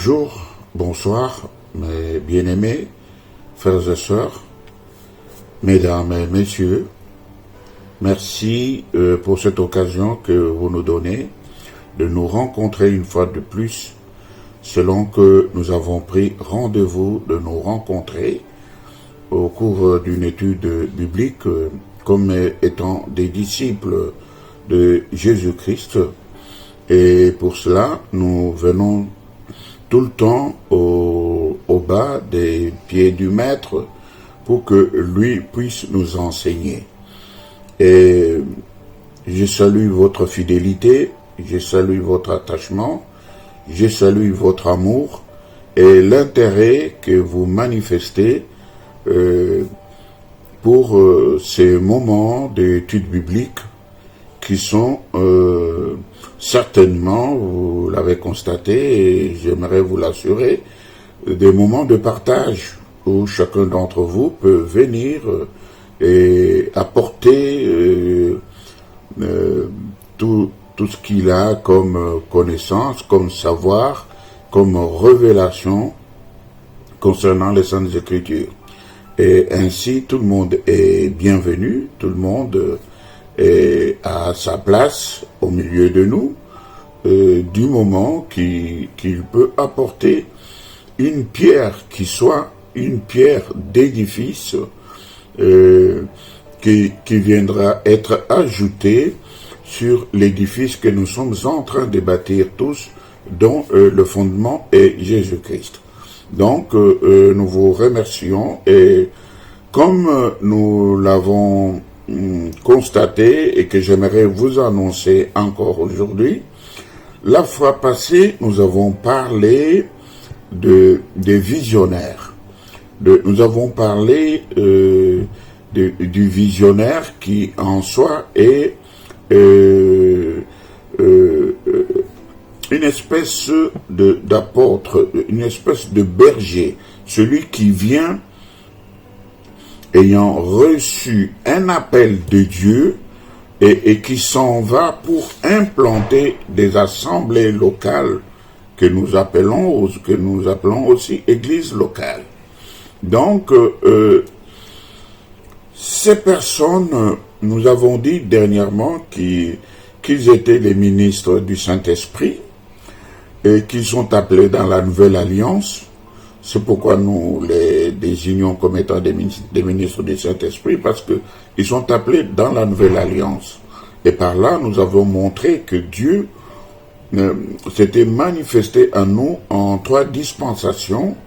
Bonjour, bonsoir, mes bien-aimés, frères et sœurs, mesdames et messieurs. Merci pour cette occasion que vous nous donnez de nous rencontrer une fois de plus, selon que nous avons pris rendez-vous de nous rencontrer au cours d'une étude biblique comme étant des disciples de Jésus-Christ. Et pour cela, nous venons tout le temps au bas des pieds du Maître pour que lui puisse nous enseigner. Et je salue votre fidélité, je salue votre attachement, je salue votre amour et l'intérêt que vous manifestez pour ces moments d'études bibliques qui sont certainement, vous l'avez constaté et j'aimerais vous l'assurer, des moments de partage où chacun d'entre vous peut venir et apporter tout ce qu'il a comme connaissance, comme savoir, comme révélation concernant les Saintes Écritures. Et ainsi, tout le monde est bienvenu, tout le monde est à sa place au milieu de nous, du moment qu'il peut apporter une pierre qui soit une pierre d'édifice qui viendra être ajoutée sur l'édifice que nous sommes en train de bâtir tous, dont le fondement est Jésus-Christ. Donc, nous vous remercions et comme nous l'avons constaté et que j'aimerais vous annoncer encore aujourd'hui, la fois passée, nous avons parlé des visionnaires. Nous avons parlé du visionnaire qui en soi est une espèce d'apôtre, une espèce de berger, celui qui vient ayant reçu un appel de Dieu et qui s'en va pour implanter des assemblées locales que nous appelons aussi églises locales. Donc, ces personnes, nous avons dit dernièrement qu'ils étaient les ministres du Saint-Esprit et qu'ils sont appelés dans la Nouvelle Alliance. C'est pourquoi nous les désignons comme étant des ministres du Saint-Esprit, parce qu'ils sont appelés dans la Nouvelle Alliance. Et par là, nous avons montré que Dieu s'était manifesté à nous en 3 dispensations,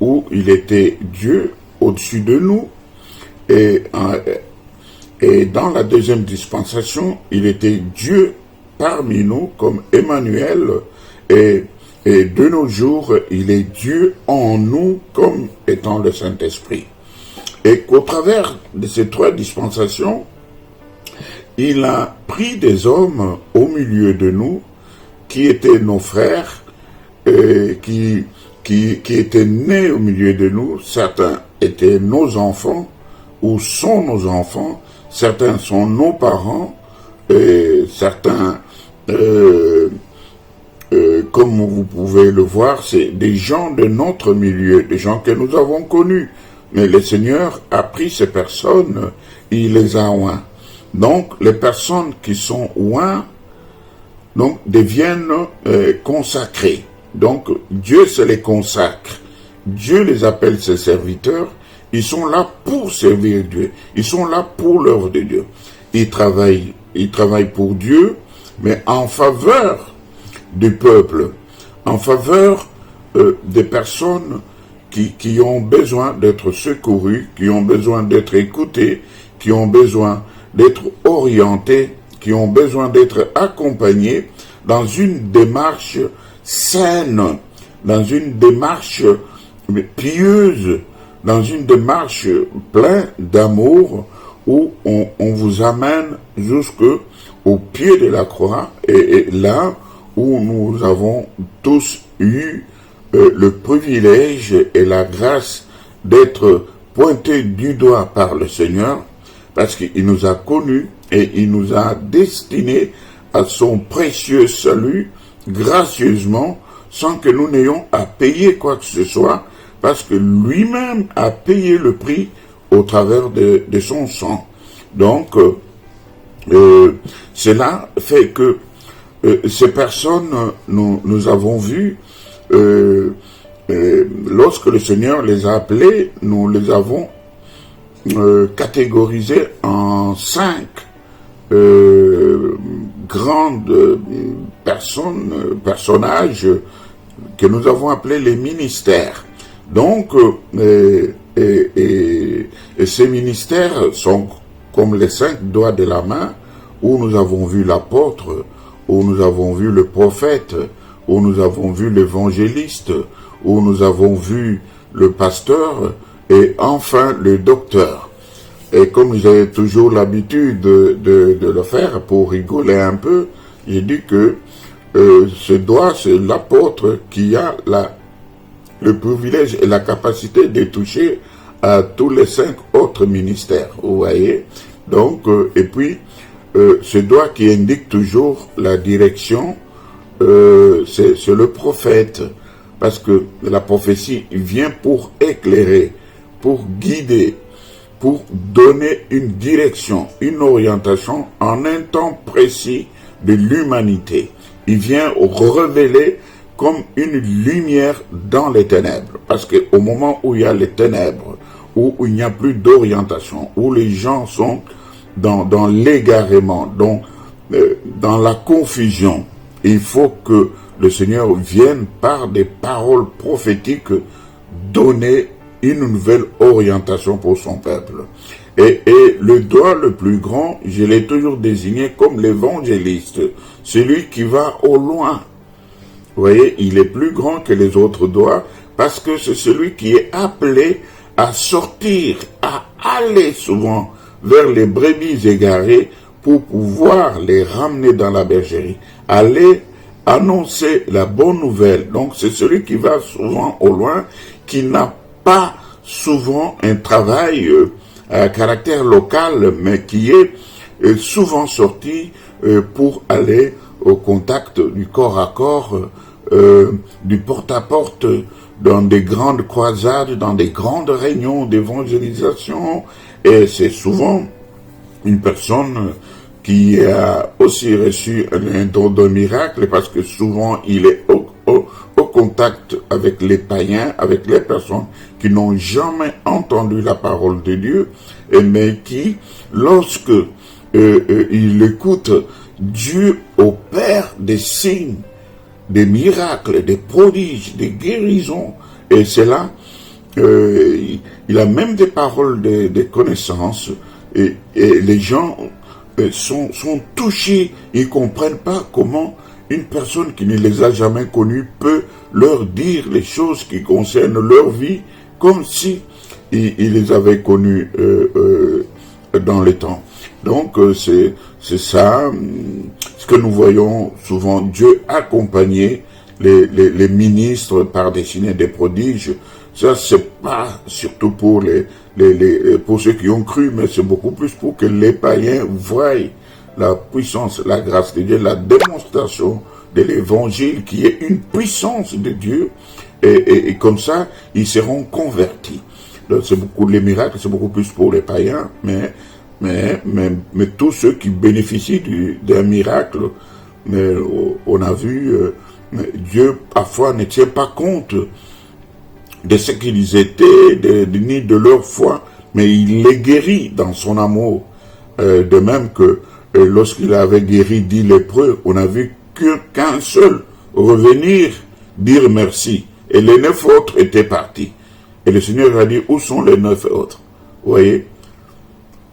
où il était Dieu au-dessus de nous, et dans la 2e dispensation, il était Dieu parmi nous, comme Emmanuel, et de nos jours, il est Dieu en nous comme étant le Saint-Esprit. Et qu'au travers de ces 3 dispensations, il a pris des hommes au milieu de nous, qui étaient nos frères, qui étaient nés au milieu de nous. Certains étaient nos enfants, ou sont nos enfants, certains sont nos parents, et certains... comme vous pouvez le voir, c'est des gens de notre milieu, des gens que nous avons connus. Mais le Seigneur a pris ces personnes, il les a oints. Donc, les personnes qui sont oints, donc, deviennent consacrées. Donc, Dieu se les consacre. Dieu les appelle ses serviteurs. Ils sont là pour servir Dieu. Ils sont là pour l'œuvre de Dieu. Ils travaillent pour Dieu, mais en faveur du peuple, en faveur des personnes qui ont besoin d'être secourues, qui ont besoin d'être écoutées, qui ont besoin d'être orientées, qui ont besoin d'être accompagnées dans une démarche saine, dans une démarche pieuse, dans une démarche pleine d'amour, où on vous amène jusqu'au pied de la croix, et là où nous avons tous eu le privilège et la grâce d'être pointés du doigt par le Seigneur, parce qu'il nous a connus et il nous a destinés à son précieux salut gracieusement sans que nous n'ayons à payer quoi que ce soit, parce que lui-même a payé le prix au travers de son sang. Donc, cela fait que ces personnes, nous avons vu, lorsque le Seigneur les a appelés, nous les avons catégorisés en 5 grandes personnages que nous avons appelés les ministères. Donc, et ces ministères sont comme les 5 doigts de la main, où nous avons vu l'apôtre, où nous avons vu le prophète, où nous avons vu l'évangéliste, où nous avons vu le pasteur, et enfin le docteur. Et comme j'ai toujours l'habitude de le faire pour rigoler un peu, j'ai dit que ce doigt, c'est l'apôtre qui a le privilège et la capacité de toucher à tous les 5 autres ministères, vous voyez. Donc, et puis, ce doigt qui indique toujours la direction, c'est le prophète, parce que la prophétie vient pour éclairer, pour guider, pour donner une direction, une orientation en un temps précis de l'humanité. Il vient révéler comme une lumière dans les ténèbres. Parce qu'au moment où il y a les ténèbres, où il n'y a plus d'orientation, où les gens sont dans l'égarement, dans la confusion, il faut que le Seigneur vienne par des paroles prophétiques donner une nouvelle orientation pour son peuple. Et le doigt le plus grand, je l'ai toujours désigné comme l'évangéliste, celui qui va au loin. Vous voyez, il est plus grand que les autres doigts, parce que c'est celui qui est appelé à sortir, à aller souvent vers les brebis égarées pour pouvoir les ramener dans la bergerie, aller annoncer la bonne nouvelle. Donc c'est celui qui va souvent au loin, qui n'a pas souvent un travail à caractère local, mais qui est souvent sorti pour aller au contact du corps à corps, du porte-à-porte, dans des grandes croisades, dans des grandes réunions d'évangélisation. Et c'est souvent une personne qui a aussi reçu un don de miracle, parce que souvent il est au contact avec les païens, avec les personnes qui n'ont jamais entendu la parole de Dieu, mais qui, lorsque il écoute, Dieu opère des signes, des miracles, des prodiges, des guérisons, et c'est là, il a même des paroles de connaissances, et les gens sont touchés, ils ne comprennent pas comment une personne qui ne les a jamais connus peut leur dire les choses qui concernent leur vie, comme si il les avait connus dans le temps. Donc c'est ça, ce que nous voyons souvent, Dieu accompagner les ministres par des signes et des prodiges. Ça, c'est pas surtout pour pour ceux qui ont cru, mais c'est beaucoup plus pour que les païens voient la puissance, la grâce de Dieu, la démonstration de l'évangile qui est une puissance de Dieu, et comme ça, ils seront convertis. Donc, c'est beaucoup, les miracles, c'est beaucoup plus pour les païens, mais tous ceux qui bénéficient d'un miracle, mais on a vu, Dieu parfois ne tient pas compte de ce qu'ils étaient, ni de leur foi, mais il les guérit dans son amour. De même que lorsqu'il avait guéri 10 lépreux, on a vu qu'un seul revenir dire merci, et les 9 autres étaient partis. Et le Seigneur a dit, où sont les 9 autres? Vous voyez,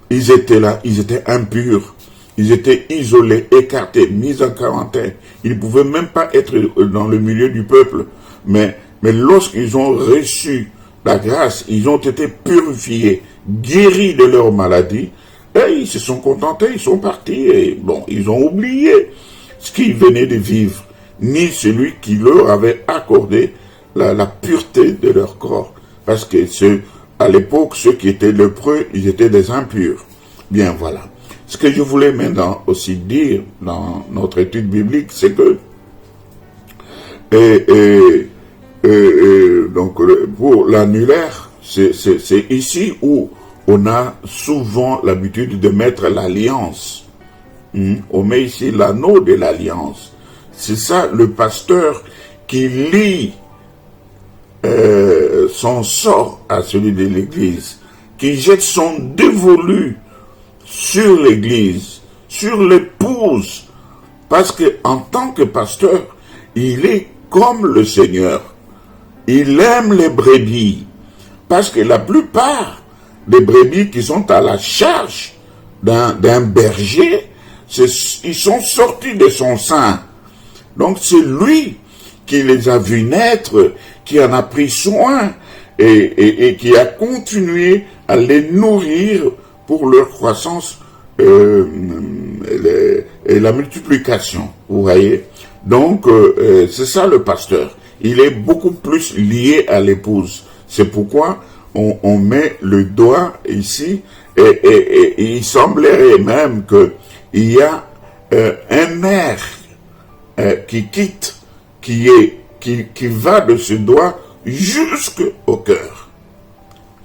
ils étaient là, ils étaient impurs, ils étaient isolés, écartés, mis en quarantaine. Ils ne pouvaient même pas être dans le milieu du peuple, mais lorsqu'ils ont reçu la grâce, ils ont été purifiés, guéris de leur maladie, et ils se sont contentés, ils sont partis, et bon, ils ont oublié ce qu'ils venaient de vivre, ni celui qui leur avait accordé la pureté de leur corps. Parce que à l'époque, ceux qui étaient lépreux, ils étaient des impurs. Bien, voilà. Ce que je voulais maintenant aussi dire dans notre étude biblique, c'est que Donc, pour l'annulaire, c'est ici où on a souvent l'habitude de mettre l'alliance. On met ici l'anneau de l'alliance. C'est ça, le pasteur qui lie son sort à celui de l'Église, qui jette son dévolu sur l'Église, sur l'épouse, parce que en tant que pasteur, il est comme le Seigneur. Il aime les brebis, parce que la plupart des brebis qui sont à la charge d'un berger, ils sont sortis de son sein. Donc c'est lui qui les a vus naître, qui en a pris soin et qui a continué à les nourrir pour leur croissance et la multiplication, vous voyez. Donc c'est ça le pasteur. Il est beaucoup plus lié à l'épouse. C'est pourquoi on met le doigt ici et il semblerait même qu'il y a un nerf qui quitte, qui va de ce doigt jusqu'au cœur.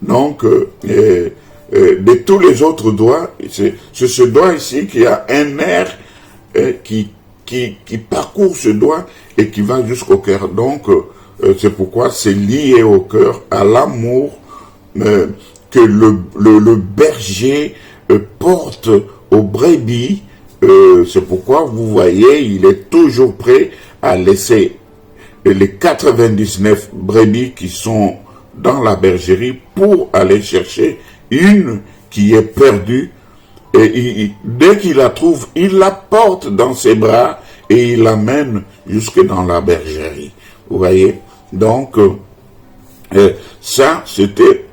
Donc, de tous les autres doigts, c'est ce doigt ici qui a un nerf qui parcourt ce doigt et qui va jusqu'au cœur. Donc, c'est pourquoi c'est lié au cœur, à l'amour que le berger porte aux brebis. C'est pourquoi vous voyez, il est toujours prêt à laisser les 99 brebis qui sont dans la bergerie pour aller chercher une qui est perdue. Et dès qu'il la trouve, il la porte dans ses bras et il l'amène jusque dans la bergerie. Vous voyez? Donc, ça, c'était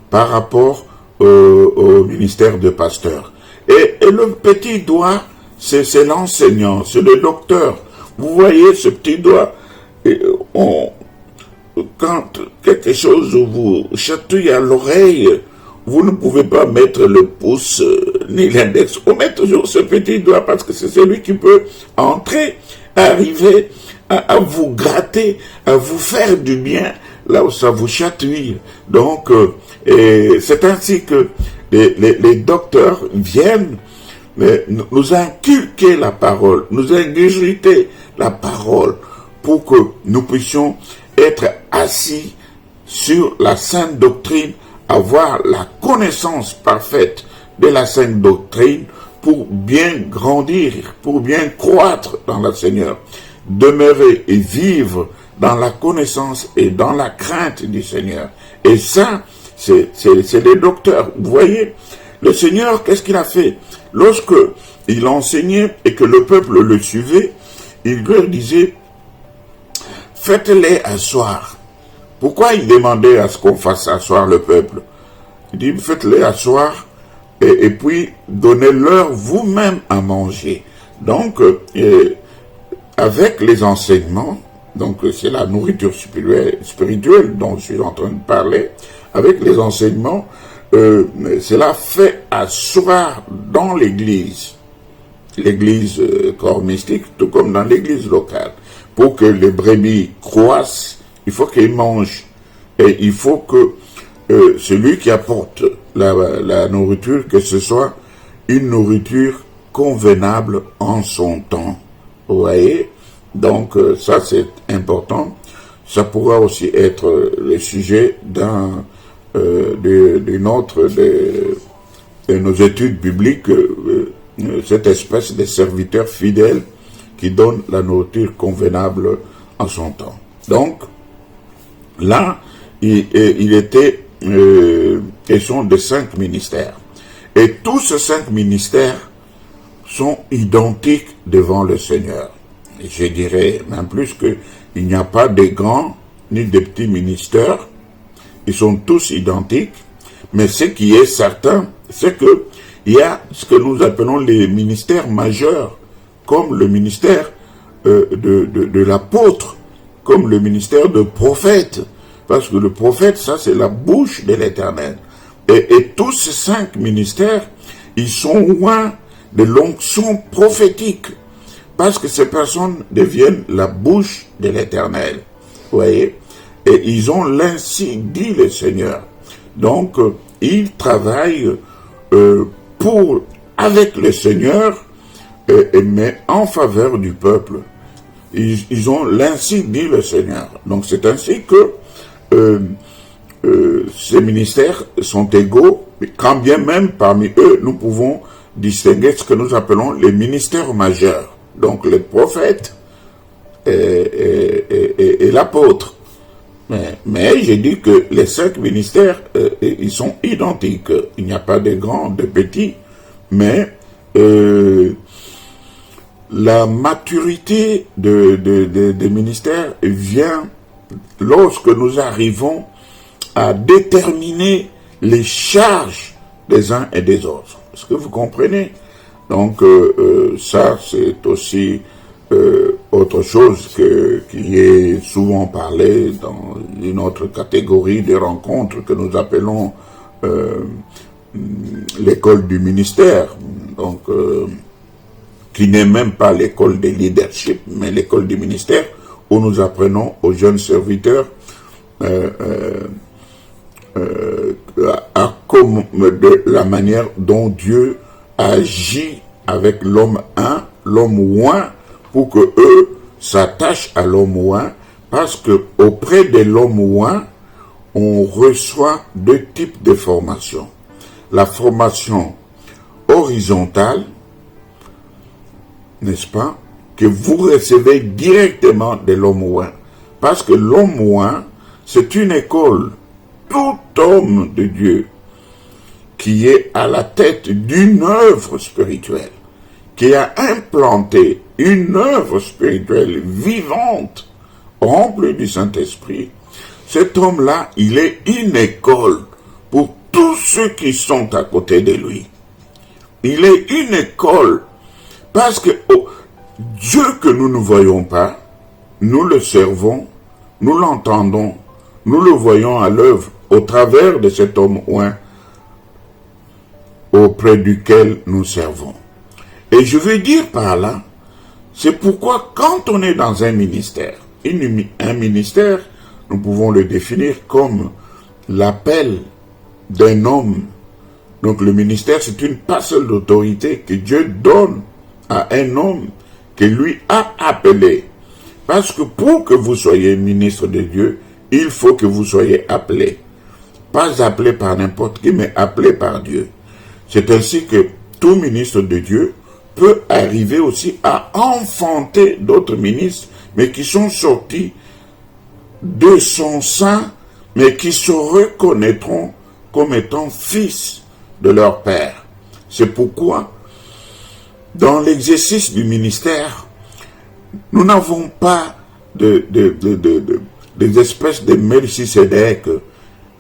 par rapport au ministère de pasteur. Et le petit doigt, c'est l'enseignant, c'est le docteur. Vous voyez ce petit doigt, quand quelque chose vous chatouille à l'oreille, vous ne pouvez pas mettre le pouce ni l'index. On met toujours ce petit doigt parce que c'est celui qui peut entrer, arriver à vous gratter, à vous faire du bien là où ça vous chatouille. Donc, c'est ainsi que les docteurs viennent nous inculquer la parole, nous ingurgiter la parole pour que nous puissions être assis sur la sainte doctrine, avoir la connaissance parfaite de la sainte doctrine pour bien grandir, pour bien croître dans le Seigneur, demeurer et vivre dans la connaissance et dans la crainte du Seigneur. Et ça, c'est les docteurs. Vous voyez, le Seigneur, qu'est-ce qu'il a fait? Lorsque il enseignait et que le peuple le suivait, il leur disait, faites-les asseoir. Pourquoi il demandait à ce qu'on fasse asseoir le peuple? Il dit, faites-les asseoir et puis donnez-leur vous-même à manger. Donc, avec les enseignements, donc c'est la nourriture spirituelle dont je suis en train de parler, avec les enseignements, cela fait asseoir dans l'église corps mystique, tout comme dans l'église locale. Pour que les brebis croissent, il faut qu'ils mangent. Et il faut que celui qui apporte la nourriture, que ce soit une nourriture convenable en son temps. Vous voyez? Donc ça c'est important. Ça pourra aussi être le sujet de nos études bibliques, cette espèce de serviteur fidèle qui donne la nourriture convenable en son temps. Donc, là, il était question de 5 ministères. Et tous ces 5 ministères sont identiques devant le Seigneur. Et je dirais même plus qu'il n'y a pas de grands ni de petits ministères. Ils sont tous identiques. Mais ce qui est certain, c'est que il y a ce que nous appelons les ministères majeurs, comme le ministère de l'apôtre, comme le ministère de prophète. Parce que le prophète, ça c'est la bouche de l'Éternel. Et tous ces 5 ministères, ils sont loin de l'onction prophétique. Parce que ces personnes deviennent la bouche de l'Éternel. Vous voyez? Et ils ont l'ainsi dit le Seigneur. Donc, ils travaillent avec le Seigneur, mais en faveur du peuple. Ils ont l'ainsi dit le Seigneur. Donc, c'est ainsi que ces ministères sont égaux, quand bien même parmi eux, nous pouvons distinguer ce que nous appelons les ministères majeurs. Donc, les prophètes et l'apôtre. Mais j'ai dit que les 5 ministères, ils sont identiques. Il n'y a pas de grands, de petits, mais la maturité des ministères vient lorsque nous arrivons à déterminer les charges des uns et des autres. Est-ce que vous comprenez? Donc, ça, c'est aussi autre chose qui est souvent parlé dans une autre catégorie de rencontres que nous appelons l'école du ministère, donc qui n'est même pas l'école de leadership, mais l'école du ministère, où nous apprenons aux jeunes serviteurs de la manière dont Dieu agit avec l'homme un, l'homme oint, pour que eux s'attachent à l'homme oint, parce que auprès de l'homme oint, on reçoit 2 types de formation. La formation horizontale, n'est-ce pas, que vous recevez directement de l'homme oint. Parce que l'homme oint, c'est une école. Tout homme de Dieu qui est à la tête d'une œuvre spirituelle, qui a implanté une œuvre spirituelle vivante, remplie du Saint-Esprit, cet homme-là, il est une école pour tous ceux qui sont à côté de lui. Il est une école parce que Dieu que nous ne voyons pas, nous le servons, nous l'entendons, nous le voyons à l'œuvre au travers de cet homme oint auprès duquel nous servons. Et je veux dire par là, c'est pourquoi quand on est dans un ministère, un ministère, nous pouvons le définir comme l'appel d'un homme. Donc le ministère, c'est une parcelle d'autorité que Dieu donne à un homme que lui a appelé. Parce que pour que vous soyez ministre de Dieu, il faut que vous soyez appelé. Pas appelé par n'importe qui, mais appelé par Dieu. C'est ainsi que tout ministre de Dieu peut arriver aussi à enfanter d'autres ministres, mais qui sont sortis de son sein, mais qui se reconnaîtront comme étant fils de leur père. C'est pourquoi, dans l'exercice du ministère, nous n'avons pas des espèces de Melchisédek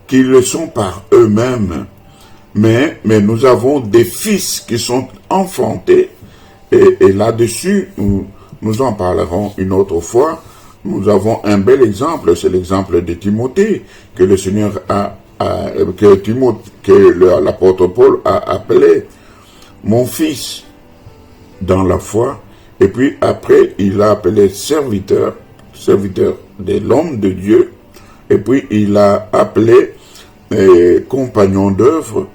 qui le sont par eux-mêmes, mais nous avons des fils qui sont enfantés, et là-dessus, nous en parlerons une autre fois. Nous avons un bel exemple, c'est l'exemple de Timothée, que le Seigneur que l'apôtre Paul a appelé mon fils dans la foi, et puis après il l'a appelé serviteur de l'homme de Dieu, et puis il l'a appelé compagnon d'œuvre,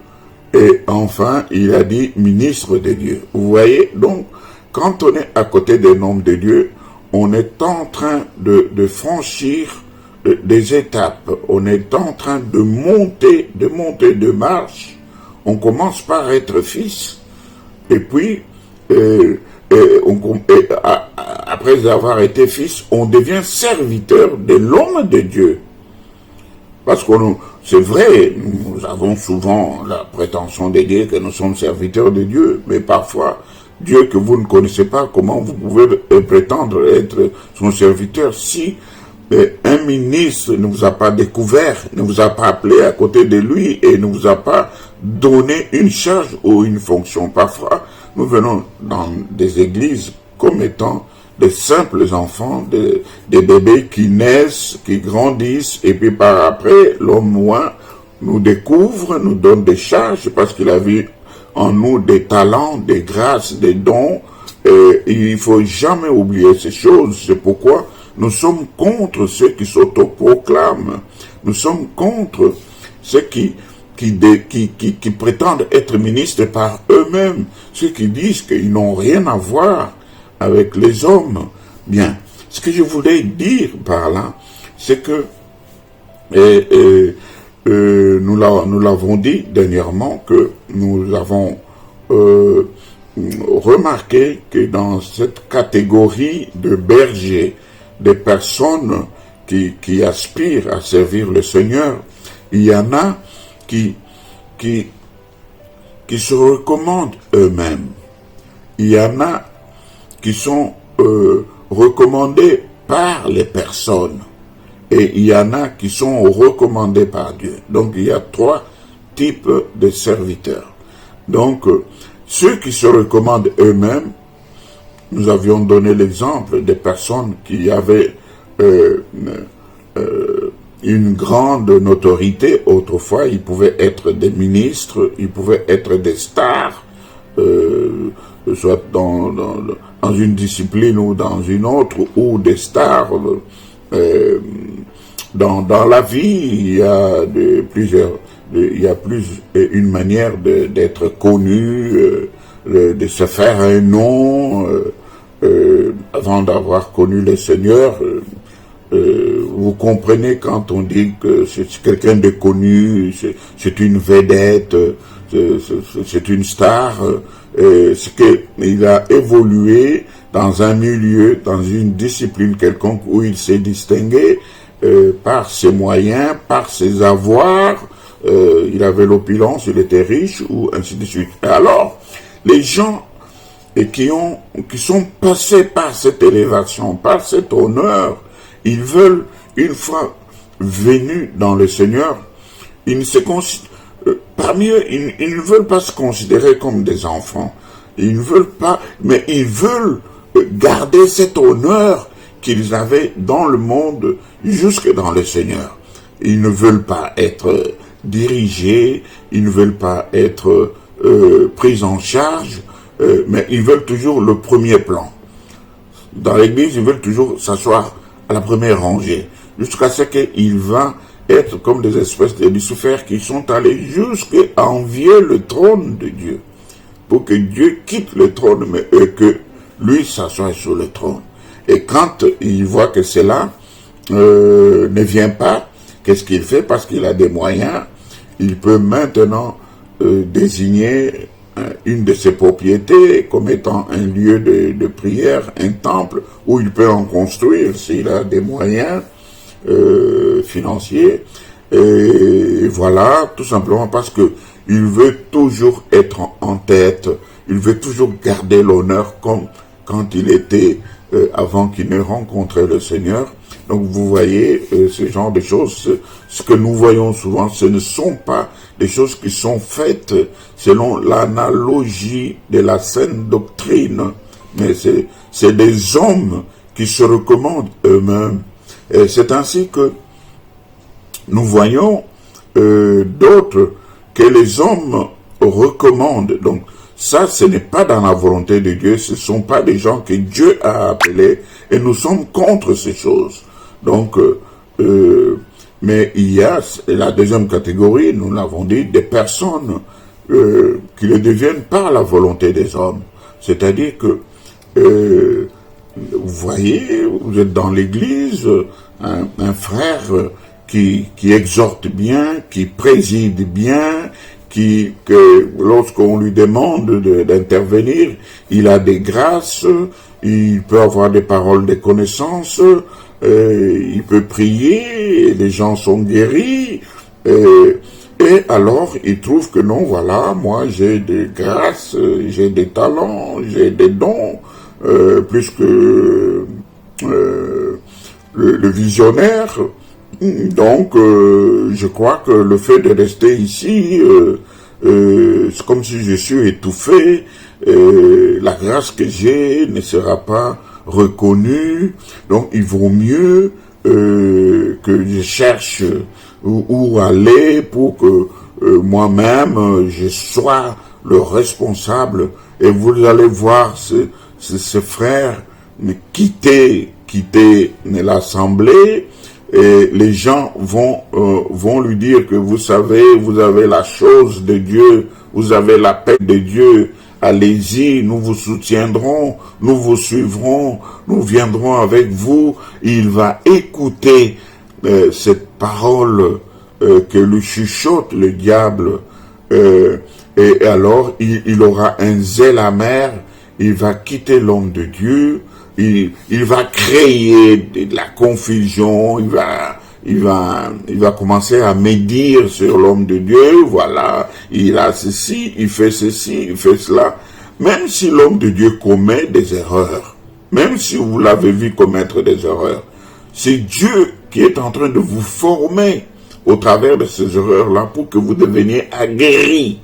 et enfin il a dit ministre de Dieu. Vous voyez, donc quand on est à côté d'un homme de Dieu, on est en train de franchir des étapes, on est en train de monter de marche. On commence par être fils, et puis après avoir été fils, on devient serviteur de l'homme de Dieu. Parce que c'est vrai, nous avons souvent la prétention de dire que nous sommes serviteurs de Dieu, mais parfois, Dieu que vous ne connaissez pas, comment vous pouvez prétendre être son serviteur si un ministre ne vous a pas découvert, ne vous a pas appelé à côté de lui et ne vous a pas donné une charge ou une fonction. Parfois, nous venons dans des églises comme étant des simples enfants, des bébés qui naissent, qui grandissent, et puis par après, l'homme oint nous découvre, nous donne des charges parce qu'il a vu en nous des talents, des grâces, des dons, Il ne faut jamais oublier ces choses. C'est pourquoi nous sommes contre ceux qui s'autoproclament. Nous sommes contre ceux qui prétendent être ministres par eux-mêmes. Ceux qui disent qu'ils n'ont rien à voir avec les hommes. Bien, ce que je voulais dire par là, c'est que nous l'avons dit dernièrement que nous avons remarqué que dans cette catégorie de bergers, des personnes qui aspirent à servir le Seigneur, il y en a qui se recommandent eux-mêmes. Il y en a qui sont recommandés par les personnes. Et il y en a qui sont recommandés par Dieu. Donc il y a 3 types de serviteurs. Donc ceux qui se recommandent eux-mêmes, nous avions donné l'exemple des personnes qui avaient une grande notoriété. Autrefois, ils pouvaient être des ministres, ils pouvaient être des stars, soit dans une discipline ou dans une autre, ou des stars. Dans la vie, il y a une manière d'être connu, de se faire un nom, avant d'avoir connu le Seigneur. Vous comprenez quand on dit que c'est quelqu'un de connu, c'est une vedette, c'est une star, c'est qu'il a évolué dans un milieu, dans une discipline quelconque où il s'est distingué par ses moyens, par ses avoirs, il avait l'opulence, il était riche, ou ainsi de suite. Et alors, les gens qui sont passés par cette élévation, par cet honneur, ils veulent, une fois venus dans le Seigneur, parmi eux, ils ne veulent pas se considérer comme des enfants. Ils ne veulent pas, mais ils veulent garder cet honneur qu'ils avaient dans le monde jusque dans le Seigneur. Ils ne veulent pas être dirigés, ils ne veulent pas être pris en charge, mais ils veulent toujours le premier plan. Dans l'église, ils veulent toujours s'asseoir à la première rangée, jusqu'à ce qu'ils vont être comme des espèces de Lucifères qui sont allés jusqu'à envier le trône de Dieu, pour que Dieu quitte le trône, mais que lui s'assoie sur le trône. Et quand il voit que cela ne vient pas, qu'est-ce qu'il fait? Parce qu'il a des moyens, il peut maintenant désigner une de ses propriétés comme étant un lieu de prière, un temple, où il peut en construire s'il a des moyens financiers. Et voilà, tout simplement parce que il veut toujours être en tête, il veut toujours garder l'honneur comme quand il était avant qu'il ne rencontre le Seigneur. Donc vous voyez, ce genre de choses, ce que nous voyons souvent, ce ne sont pas des choses qui sont faites selon l'analogie de la saine doctrine, mais c'est des hommes qui se recommandent eux-mêmes. Et c'est ainsi que nous voyons d'autres que les hommes recommandent. Donc ça, ce n'est pas dans la volonté de Dieu, ce ne sont pas des gens que Dieu a appelés, et nous sommes contre ces choses. Donc, mais il y a la deuxième catégorie, nous l'avons dit, des personnes qui le deviennent par la volonté des hommes. C'est-à-dire que, vous voyez, vous êtes dans l'église, un frère qui exhorte bien, qui préside bien, que lorsqu'on lui demande d'intervenir, il a des grâces, il peut avoir des paroles de connaissance, il peut prier, et les gens sont guéris, et alors il trouve que non, voilà, moi j'ai des grâces, j'ai des talents, j'ai des dons, plus que le visionnaire. Donc, je crois que le fait de rester ici, c'est comme si je suis étouffé, la grâce que j'ai ne sera pas reconnue, donc il vaut mieux que je cherche où aller pour que moi-même je sois le responsable. Et vous allez voir ce frère quitter l'assemblée, et les gens vont lui dire que vous savez, vous avez la chose de Dieu, vous avez la paix de Dieu, allez-y, nous vous soutiendrons, nous vous suivrons, nous viendrons avec vous. Il va écouter cette parole que lui chuchote le diable, et alors il aura un zèle amer, il va quitter l'homme de Dieu, il va créer de la confusion, il va commencer à médire sur l'homme de Dieu. Voilà, il a ceci, il fait ceci, il fait cela. Même si l'homme de Dieu commet des erreurs, même si vous l'avez vu commettre des erreurs, c'est Dieu qui est en train de vous former au travers de ces erreurs-là pour que vous deveniez aguerris.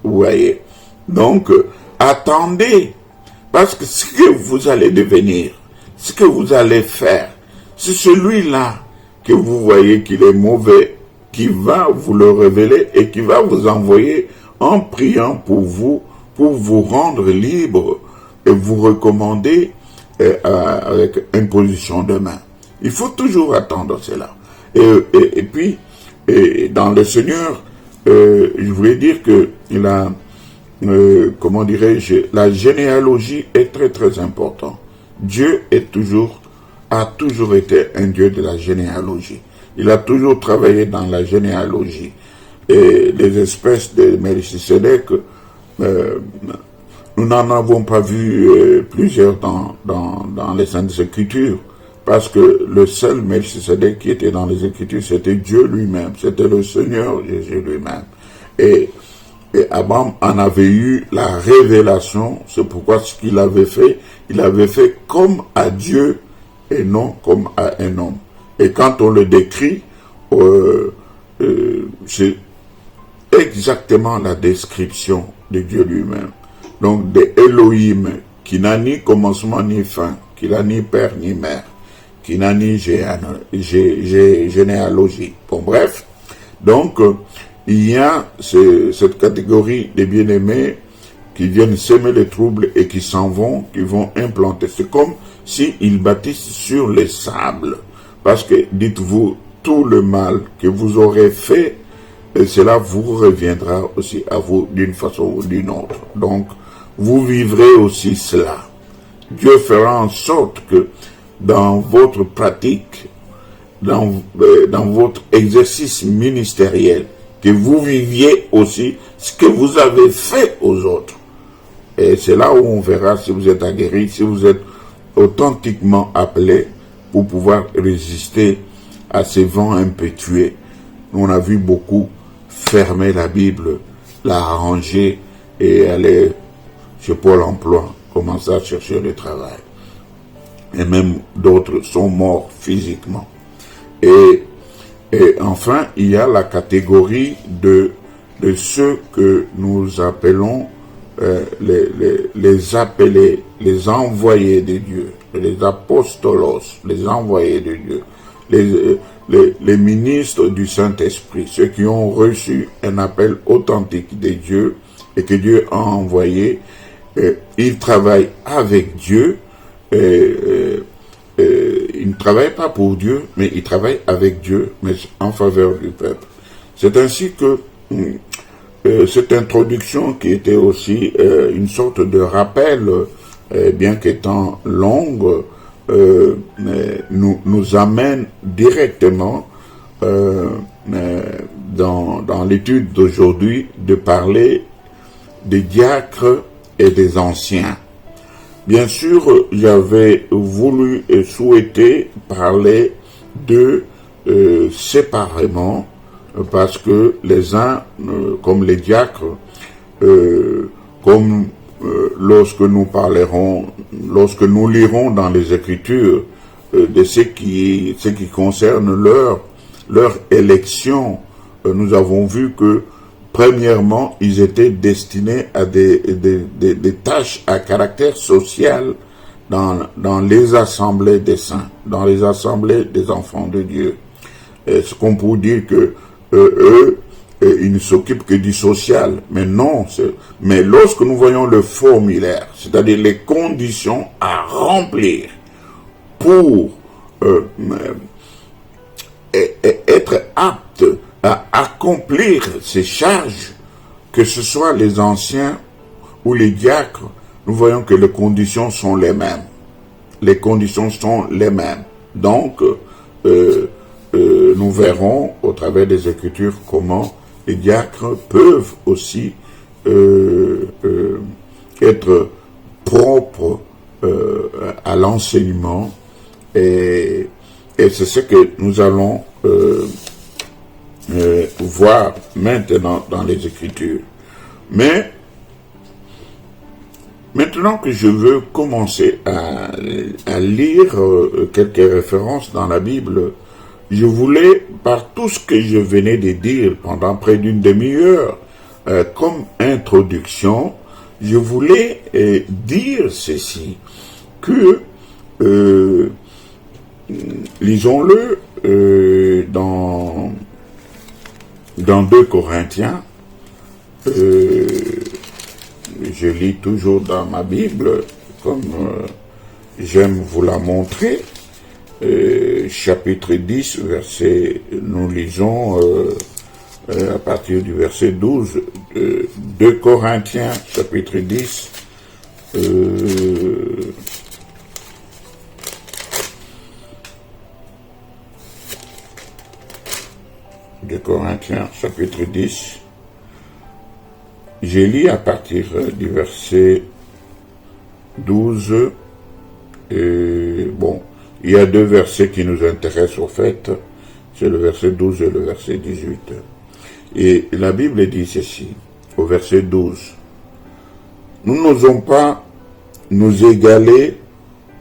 Vous voyez. Donc, attendez. Parce que ce que vous allez devenir, ce que vous allez faire, c'est celui-là que vous voyez qu'il est mauvais, qui va vous le révéler et qui va vous envoyer en priant pour vous rendre libre et vous recommander avec imposition de main. Il faut toujours attendre cela. Et puis, dans le Seigneur, je voulais dire que comment dirais-je, la généalogie est très très importante. Dieu a toujours été un Dieu de la généalogie. Il a toujours travaillé dans la généalogie. Et les espèces de Melchisédek, nous n'en avons pas vu plusieurs dans les Saintes Écritures, parce que le seul Melchisédek qui était dans les Écritures, c'était Dieu lui-même, c'était le Seigneur Jésus lui-même. Et Abraham en avait eu la révélation, c'est pourquoi ce qu'il avait fait, il avait fait comme à Dieu et non comme à un homme. Et quand on le décrit, c'est exactement la description de Dieu lui-même. Donc, de Elohim, qui n'a ni commencement ni fin, qui n'a ni père ni mère, qui n'a ni généalogie. Bon, bref, donc, il y a cette catégorie des bien-aimés qui viennent semer les troubles et qui s'en vont, qui vont implanter. C'est comme s'ils bâtissent sur les sables. Parce que, dites-vous, tout le mal que vous aurez fait, et cela vous reviendra aussi à vous d'une façon ou d'une autre. Donc, vous vivrez aussi cela. Dieu fera en sorte que dans votre pratique, dans votre exercice ministériel, que vous viviez aussi ce que vous avez fait aux autres. Et c'est là où on verra si vous êtes aguerri, si vous êtes authentiquement appelé pour pouvoir résister à ces vents impétueux. On a vu beaucoup fermer la Bible, la ranger et aller chez Pôle emploi, commencer à chercher le travail. Et même d'autres sont morts physiquement. Et enfin, il y a la catégorie de ceux que nous appelons les appelés, les envoyés de Dieu, les apostolos, les envoyés de Dieu, les ministres du Saint-Esprit, ceux qui ont reçu un appel authentique de Dieu et que Dieu a envoyé. Ils travaillent avec Dieu. Ils ne travaillent pas pour Dieu, mais ils travaillent avec Dieu, mais en faveur du peuple. C'est ainsi que cette introduction, qui était aussi une sorte de rappel, bien qu'étant longue, nous amène directement dans l'étude d'aujourd'hui de parler des diacres et des anciens. Bien sûr, j'avais voulu et souhaité parler d'eux séparément, parce que les uns, comme les diacres, lorsque nous parlerons, lorsque nous lirons dans les Écritures de ce qui concerne leur élection, nous avons vu que premièrement, ils étaient destinés à des tâches à caractère social dans les assemblées des saints, dans les assemblées des enfants de Dieu. Ce qu'on peut dire que eux, il ne s'occupe que du social. Mais non, mais lorsque nous voyons le formulaire, c'est-à-dire les conditions à remplir pour être apte à accomplir ces charges, que ce soit les anciens ou les diacres, nous voyons que les conditions sont les mêmes. Les conditions sont les mêmes. Donc, nous verrons au travers des Écritures comment les diacres peuvent aussi être propres à l'enseignement, et c'est ce que nous allons voir maintenant dans les Écritures. Mais maintenant que je veux commencer à lire quelques références dans la Bible, je voulais, par tout ce que je venais de dire pendant près d'une demi-heure, comme introduction, je voulais dire ceci, que, lisons-le dans 2 Corinthiens, je lis toujours dans ma Bible, comme j'aime vous la montrer, chapitre 10, verset, nous lisons à partir du verset 12, 2 Corinthiens, chapitre 10, 2 Corinthiens, chapitre 10, je lis à partir du verset 12, bon, il y a 2 versets qui nous intéressent au fait, c'est le verset 12 et le verset 18. Et la Bible dit ceci, au verset 12, « Nous n'osons pas nous égaler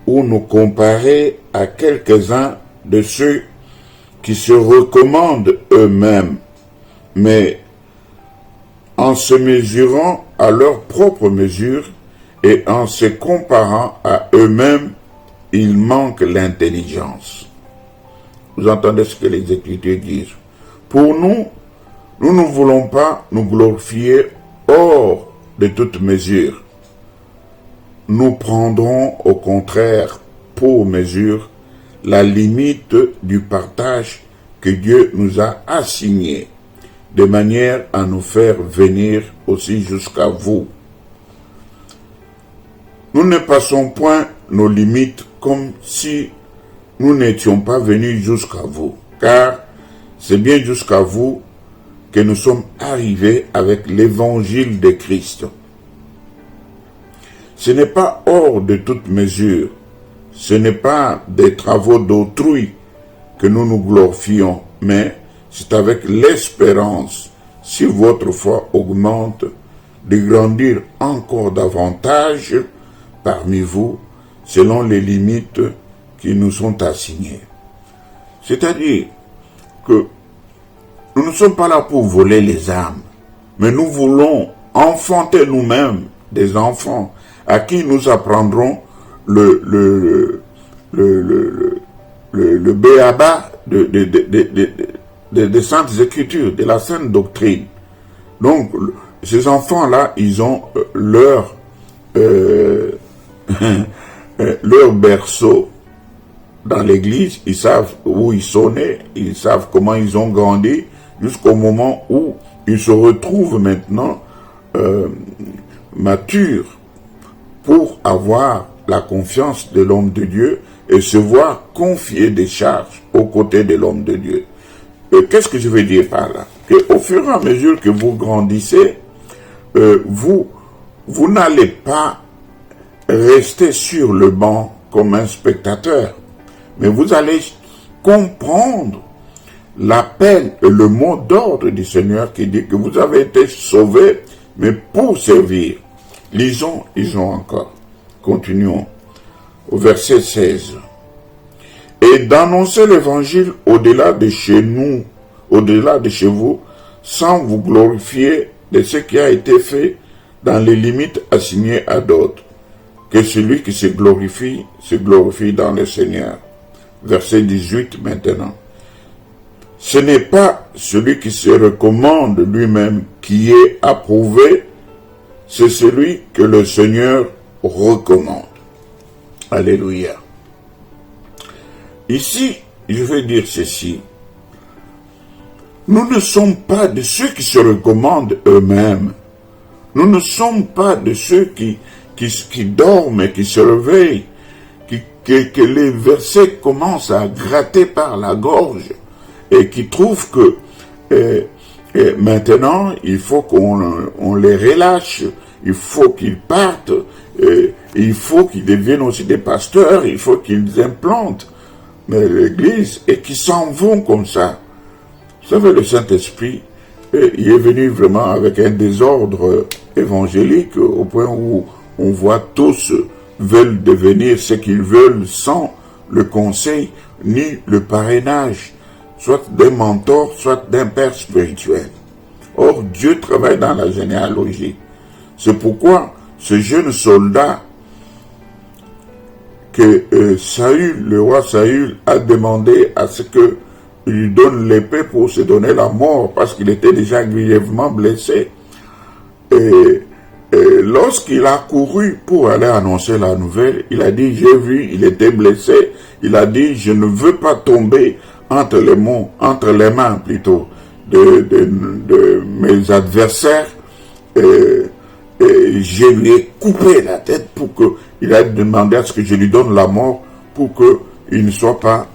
ou nous comparer à quelques-uns de ceux qui se recommandent eux-mêmes, mais en se mesurant à leur propre mesure et en se comparant à eux-mêmes, ils manquent l'intelligence. » Vous entendez ce que les Écritures disent. Pour nous, nous ne voulons pas nous glorifier hors de toute mesure. Nous prendrons au contraire pour mesure la limite du partage que Dieu nous a assigné, de manière à nous faire venir aussi jusqu'à vous. Nous ne passons point nos limites comme si nous n'étions pas venus jusqu'à vous, car c'est bien jusqu'à vous que nous sommes arrivés avec l'évangile de Christ. Ce n'est pas hors de toute mesure, ce n'est pas des travaux d'autrui que nous nous glorifions, mais c'est avec l'espérance, si votre foi augmente, de grandir encore davantage parmi vous, selon les limites qui nous sont assignées. C'est-à-dire que nous ne sommes pas là pour voler les âmes, mais nous voulons enfanter nous-mêmes des enfants à qui nous apprendrons le béaba des Saintes Écritures, de la Sainte Doctrine. Donc, ces enfants-là, ils ont leur berceau dans l'église, ils savent où ils sont nés, ils savent comment ils ont grandi, jusqu'au moment où ils se retrouvent maintenant matures pour avoir la confiance de l'homme de Dieu et se voir confier des charges aux côtés de l'homme de Dieu. Qu'est-ce que je veux dire par là? Qu'au fur et à mesure que vous grandissez, vous n'allez pas rester sur le banc comme un spectateur, mais vous allez comprendre l'appel et le mot d'ordre du Seigneur qui dit que vous avez été sauvés, mais pour servir. Lisons encore. Continuons. Au verset 16. Et d'annoncer l'évangile au-delà de chez nous, au-delà de chez vous, sans vous glorifier de ce qui a été fait dans les limites assignées à d'autres. Que celui qui se glorifie dans le Seigneur. Verset 18 maintenant. ce n'est pas celui qui se recommande lui-même qui est approuvé, c'est celui que le Seigneur recommande. Alléluia. Ici, je vais dire ceci. Nous ne sommes pas de ceux qui se recommandent eux-mêmes. Nous ne sommes pas de ceux qui dorment et qui se réveillent, que les versets commencent à gratter par la gorge et qui trouvent que maintenant, il faut qu'on les relâche, il faut qu'ils partent, il faut qu'ils deviennent aussi des pasteurs, il faut qu'ils implantent l'Église et qu'ils s'en vont comme ça. Vous savez, le Saint-Esprit, il est venu vraiment avec un désordre évangélique au point où on voit tous veulent devenir ce qu'ils veulent sans le conseil ni le parrainage, soit d'un mentor, soit d'un père spirituel. Or, Dieu travaille dans la généalogie. C'est pourquoi ce jeune soldat que Saül, le roi Saül, a demandé à ce que il lui donne l'épée pour se donner la mort, parce qu'il était déjà grièvement blessé. Et lorsqu'il a couru pour aller annoncer la nouvelle, il a dit, j'ai vu, il était blessé, il a dit, je ne veux pas tomber entre les mains plutôt de mes adversaires, et je lui ai coupé la tête pour que, il a demandé à ce que je lui donne la mort pour qu'il ne soit pas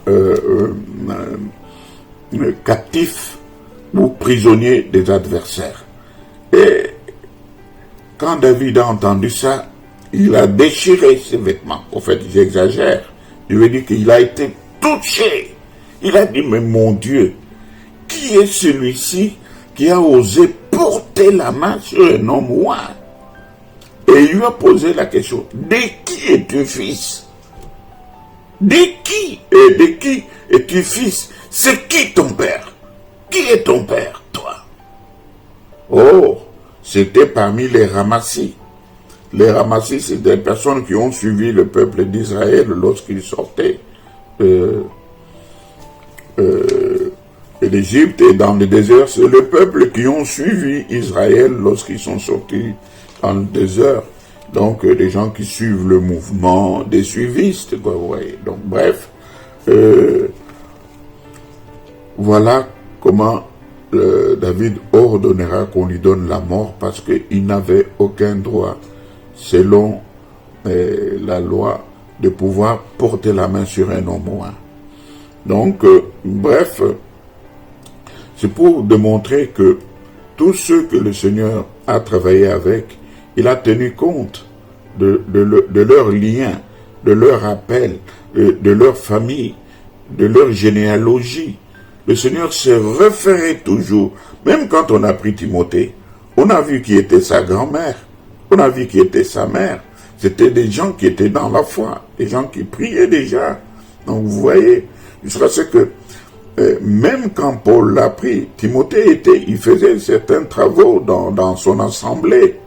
captif ou prisonnier des adversaires. Et quand David a entendu ça, il a déchiré ses vêtements. En fait, j'exagère. Je veux dire qu'il a été touché. Il a dit, mais mon Dieu, qui est celui-ci qui a osé porter la main sur un homme roi? Et il lui a posé la question, de qui es-tu fils? De qui es-tu fils? C'est qui ton père? Qui est ton père, toi? Oh, c'était parmi les ramassis. Les ramassis, c'est des personnes qui ont suivi le peuple d'Israël lorsqu'il sortait l'Égypte et dans le désert. C'est le peuple qui ont suivi Israël lorsqu'ils sont sortis dans le désert. Donc, des gens qui suivent le mouvement, des suivistes, quoi, vous voyez. Donc, bref, voilà comment David ordonnera qu'on lui donne la mort parce qu'il n'avait aucun droit, selon la loi, de pouvoir porter la main sur un homme roi. Donc, bref, c'est pour démontrer que tous ceux que le Seigneur a travaillé avec, il a tenu compte de leurs liens, de leur appel, de leur famille, de leur généalogie. Le Seigneur s'est référé toujours, même quand on a pris Timothée, on a vu qui était sa grand-mère, on a vu qui était sa mère. C'était des gens qui étaient dans la foi, des gens qui priaient déjà. Donc vous voyez, jusqu'à ce que même quand Paul l'a pris, Timothée il faisait certains travaux dans son assemblée.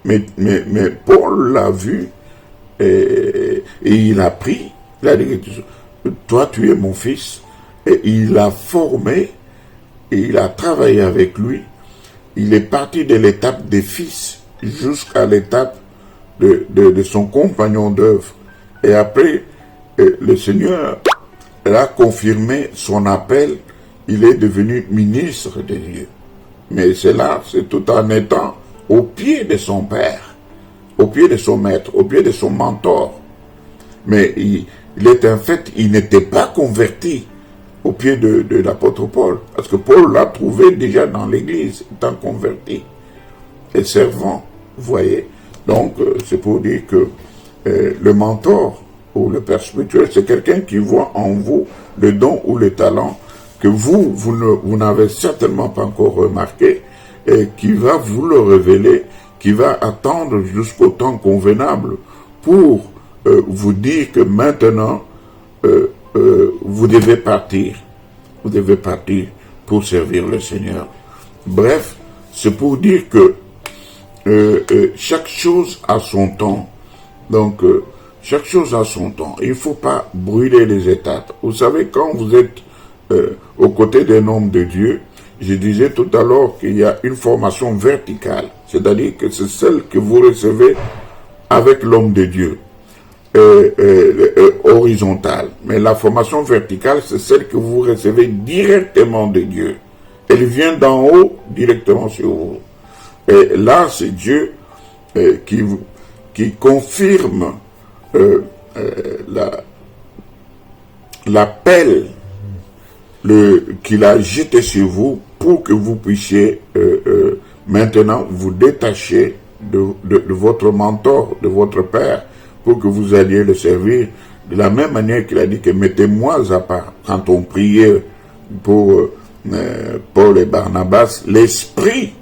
Mais Paul l'a vu et il a pris, il a dit, toi tu es mon fils, et il l'a formé, et il a travaillé avec lui. Il est parti de l'étape des fils jusqu'à l'étape de son compagnon d'œuvre. Et après, le Seigneur a confirmé son appel, il est devenu ministre de Dieu. Mais cela, c'est tout en étant au pied de son père, au pied de son maître, au pied de son mentor. Mais il est en fait, il n'était pas converti au pied de l'apôtre Paul, parce que Paul l'a trouvé déjà dans l'église, étant converti et servant, vous voyez. Donc, c'est pour dire que le mentor ou le père spirituel, c'est quelqu'un qui voit en vous le don ou le talent que vous n'avez certainement pas encore remarqué, et qui va vous le révéler, qui va attendre jusqu'au temps convenable pour vous dire que maintenant, vous devez partir. Vous devez partir pour servir le Seigneur. Bref, c'est pour dire que chaque chose a son temps. Donc, chaque chose a son temps. Il ne faut pas brûler les étapes. Vous savez, quand vous êtes aux côtés d'un homme de Dieu, je disais tout à l'heure qu'il y a une formation verticale, c'est-à-dire que c'est celle que vous recevez avec l'homme de Dieu, horizontale. Mais la formation verticale, c'est celle que vous recevez directement de Dieu. Elle vient d'en haut directement sur vous. Et là, c'est Dieu qui confirme l'appel qu'il a jeté sur vous pour que vous puissiez maintenant vous détacher de votre mentor, de votre père, pour que vous alliez le servir de la même manière qu'il a dit que mettez-moi à part. Quand on priait pour Paul et Barnabas, l'Esprit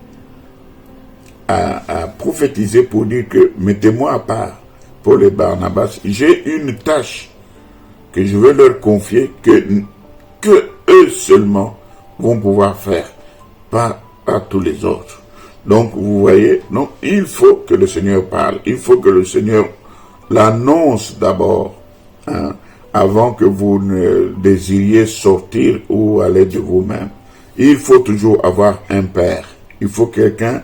a prophétisé pour dire que mettez-moi à part, Paul et Barnabas, j'ai une tâche que je veux leur confier que eux seulement vont pouvoir faire, pas à tous les autres. Donc vous voyez, donc il faut que le Seigneur parle, il faut que le Seigneur l'annonce d'abord, hein, avant que vous ne désiriez sortir ou aller de vous-même. Il faut toujours avoir un père, il faut quelqu'un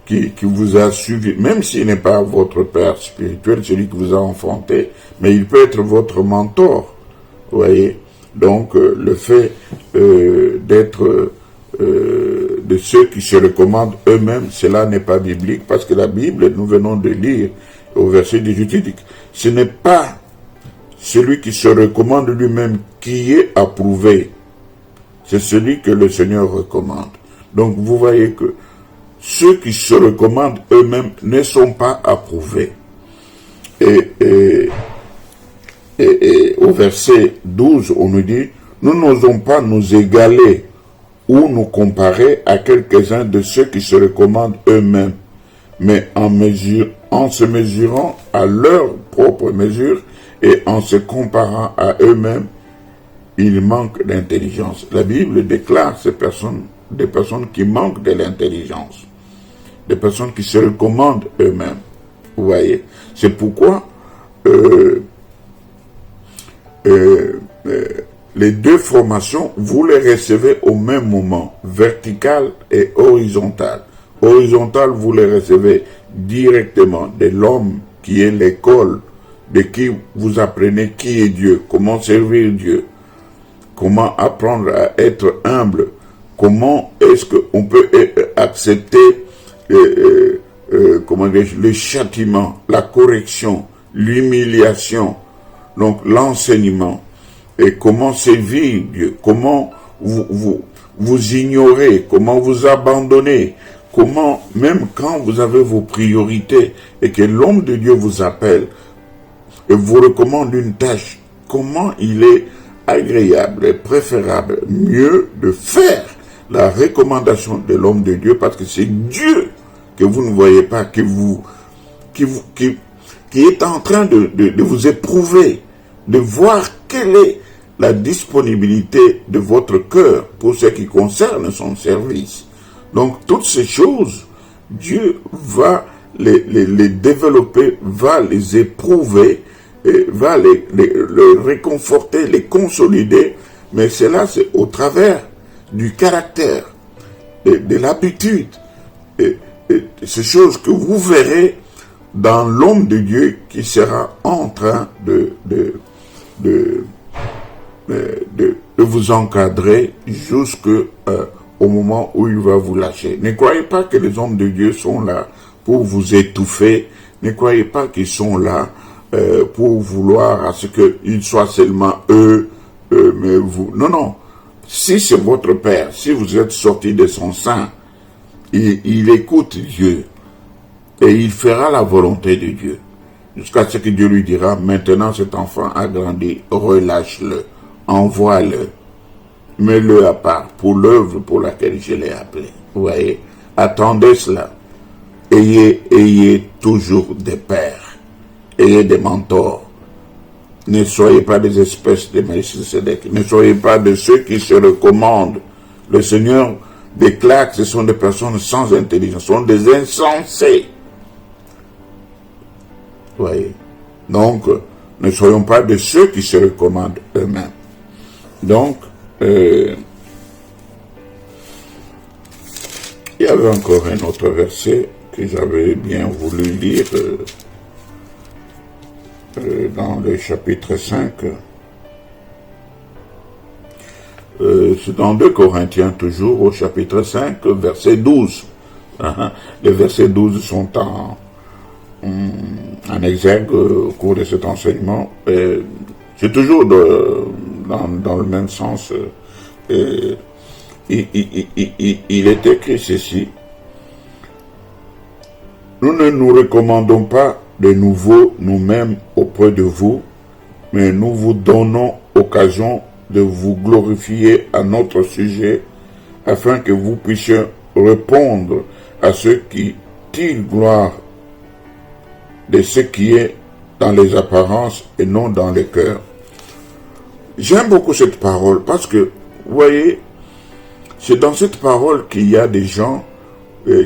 qui vous a suivi, même s'il n'est pas votre père spirituel, celui qui vous a enfanté, mais il peut être votre mentor, vous voyez. Donc le fait d'être de ceux qui se recommandent eux-mêmes, cela n'est pas biblique, parce que la Bible, nous venons de lire au verset 18, dit, ce n'est pas celui qui se recommande lui-même qui est approuvé, c'est celui que le Seigneur recommande. Donc vous voyez que ceux qui se recommandent eux-mêmes ne sont pas approuvés. Et au verset 12, on nous dit, nous n'osons pas nous égaler ou nous comparer à quelques-uns de ceux qui se recommandent eux-mêmes, mais en se mesurant à leur propre mesure et en se comparant à eux-mêmes, ils manquent d'intelligence. La Bible déclare ces personnes, des personnes qui manquent de l'intelligence, des personnes qui se recommandent eux-mêmes. Vous voyez, c'est pourquoi les deux formations, vous les recevez au même moment, verticale et horizontale. Horizontale, vous les recevez directement de l'homme qui est l'école, de qui vous apprenez qui est Dieu, comment servir Dieu, comment apprendre à être humble, comment est-ce qu'on peut accepter le châtiment, la correction, l'humiliation, donc l'enseignement, et comment servir Dieu, comment vous ignorez, comment vous abandonnez, comment, même quand vous avez vos priorités et que l'homme de Dieu vous appelle et vous recommande une tâche, comment il est agréable et préférable, mieux de faire la recommandation de l'homme de Dieu, parce que c'est Dieu que vous ne voyez pas, qui est en train de vous éprouver, de voir quelle est la disponibilité de votre cœur pour ce qui concerne son service. Donc toutes ces choses, Dieu va les développer, va les éprouver, et va les réconforter, les consolider, mais cela c'est au travers du caractère, de l'habitude, et ces choses que vous verrez dans l'homme de Dieu qui sera en train de vous encadrer jusqu'au moment où il va vous lâcher. Ne croyez pas que les hommes de Dieu sont là pour vous étouffer. Ne croyez pas qu'ils sont là pour vouloir à ce qu'ils soient seulement eux, mais vous. Non, non. Si c'est votre Père, si vous êtes sorti de son sein, il écoute Dieu et il fera la volonté de Dieu. Jusqu'à ce que Dieu lui dira, maintenant cet enfant a grandi, relâche-le, envoie-le, mets-le à part pour l'œuvre pour laquelle je l'ai appelé. Vous voyez, attendez cela. Ayez toujours des pères, ayez des mentors. Ne soyez pas des espèces de Melchisédek, ne soyez pas de ceux qui se recommandent. Le Seigneur déclare que ce sont des personnes sans intelligence, ce sont des insensés. Vous voyez. Donc, ne soyons pas de ceux qui se recommandent eux-mêmes. Donc, il y avait encore un autre verset que j'avais bien voulu lire dans le chapitre 5. C'est dans 2 Corinthiens toujours, au chapitre 5, verset 12. Les versets 12 sont en exergue au cours de cet enseignement. C'est toujours dans le même sens. Il est écrit ceci. Nous ne nous recommandons pas de nouveau nous-mêmes auprès de vous, mais nous vous donnons occasion de vous glorifier à notre sujet, afin que vous puissiez répondre à ceux qui tirent gloire de ce qui est dans les apparences et non dans les cœurs. J'aime beaucoup cette parole parce que, vous voyez, c'est dans cette parole qu'il y a des gens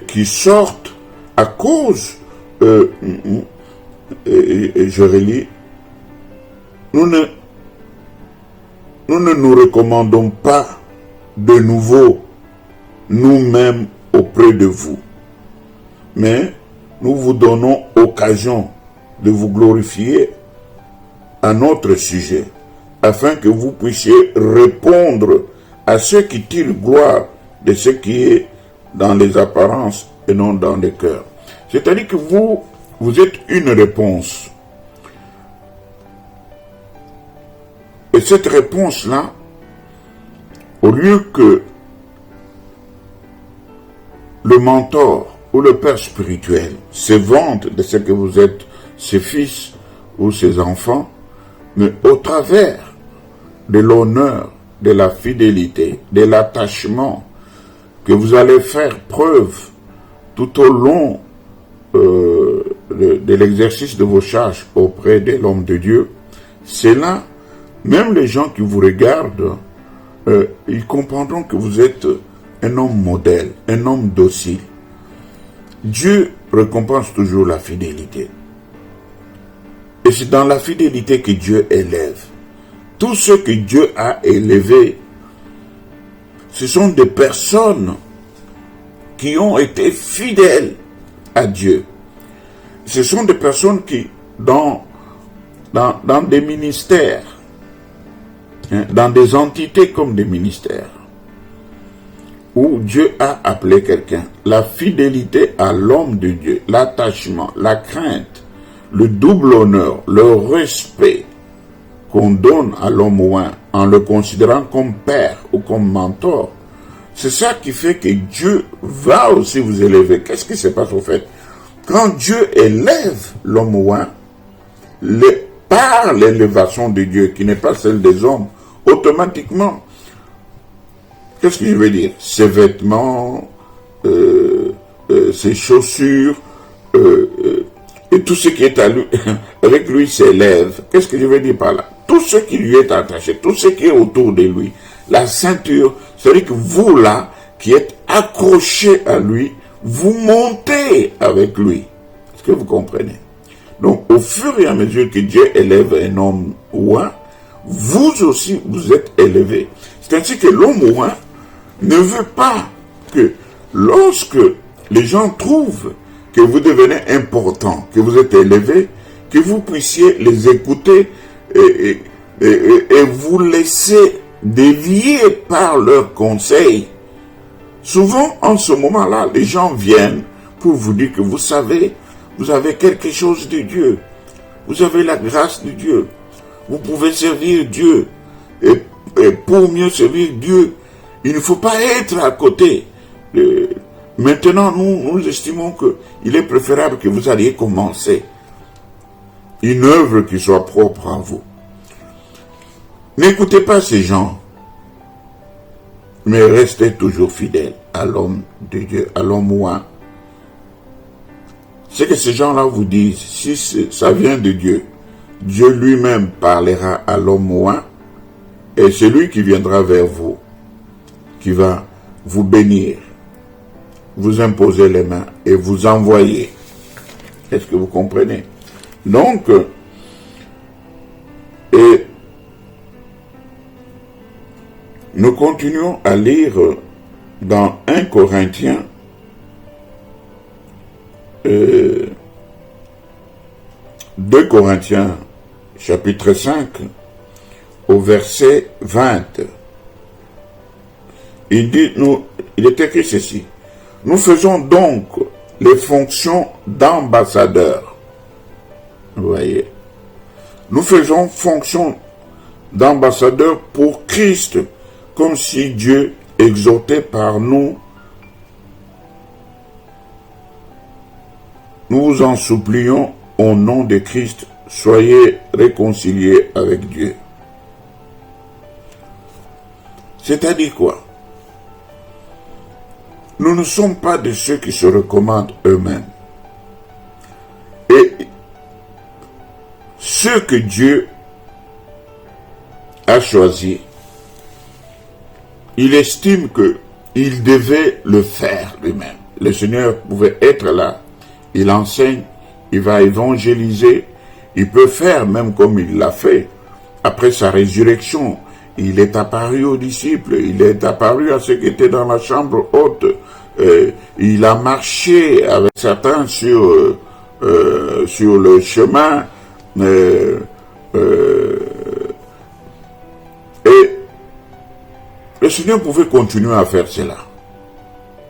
qui sortent à cause, je relis, nous ne nous recommandons pas de nouveau nous-mêmes auprès de vous, mais nous vous donnons occasion de vous glorifier à notre sujet, afin que vous puissiez répondre à ceux qui tirent gloire de ce qui est dans les apparences et non dans les cœurs. C'est-à-dire que vous êtes une réponse. Et cette réponse-là, au lieu que le mentor ou le père spirituel se vante de ce que vous êtes, ses fils ou ses enfants, mais au travers de l'honneur, de la fidélité, de l'attachement que vous allez faire preuve tout au long de l'exercice de vos charges auprès de l'homme de Dieu, c'est là, même les gens qui vous regardent, ils comprendront que vous êtes un homme modèle, un homme docile. Dieu récompense toujours la fidélité. Et c'est dans la fidélité que Dieu élève. Tous ceux que Dieu a élevés, ce sont des personnes qui ont été fidèles à Dieu. Ce sont des personnes qui, dans des ministères, dans des entités comme des ministères, où Dieu a appelé quelqu'un, la fidélité à l'homme de Dieu, l'attachement, la crainte, le double honneur, le respect qu'on donne à l'homme oint en le considérant comme père ou comme mentor, c'est ça qui fait que Dieu va aussi vous élever. Qu'est-ce qui se passe au fait? Quand Dieu élève l'homme oint, par l'élévation de Dieu, qui n'est pas celle des hommes, automatiquement, qu'est-ce que je veux dire? Ses vêtements, ses chaussures, et tout ce qui est à lui, avec lui s'élève. Qu'est-ce que je veux dire par là? Tout ce qui lui est attaché, tout ce qui est autour de lui, la ceinture, c'est-à-dire que vous là, qui êtes accrochés à lui, vous montez avec lui. Est-ce que vous comprenez? Donc, au fur et à mesure que Dieu élève un homme oint, vous aussi, vous êtes élevés. C'est ainsi que l'homme oint ne veut pas que lorsque les gens trouvent que vous devenez important, que vous êtes élevé, que vous puissiez les écouter et vous laisser dévier par leurs conseils. Souvent, en ce moment-là, les gens viennent pour vous dire que vous savez, vous avez quelque chose de Dieu. Vous avez la grâce de Dieu. Vous pouvez servir Dieu. Et pour mieux servir Dieu, il ne faut pas être à côté. Maintenant, nous estimons qu'il est préférable que vous alliez commencer une œuvre qui soit propre à vous. N'écoutez pas ces gens, mais restez toujours fidèles à l'homme de Dieu, à l'homme oint. Ce que ces gens-là vous disent, si ça vient de Dieu, Dieu lui-même parlera à l'homme oint, et c'est lui qui viendra vers vous, qui va vous bénir, vous imposer les mains et vous envoyer. Est-ce que vous comprenez? Donc, Nous continuons à lire dans 1 Corinthiens 2 Corinthiens chapitre 5 au verset 20. Il est écrit ceci: nous faisons donc les fonctions d'ambassadeurs. Vous voyez, nous faisons fonction d'ambassadeurs pour Christ, comme si Dieu exhortait par nous. Nous vous en supplions au nom de Christ, soyez réconciliés avec Dieu. C'est-à-dire quoi? Nous ne sommes pas de ceux qui se recommandent eux-mêmes. Et ceux que Dieu a choisis, il estime qu'il devait le faire lui-même. Le Seigneur pouvait être là, il enseigne, il va évangéliser, il peut faire même comme il l'a fait. Après sa résurrection, il est apparu aux disciples, il est apparu à ceux qui étaient dans la chambre haute, il a marché avec certains sur le chemin, et le Seigneur pouvait continuer à faire cela.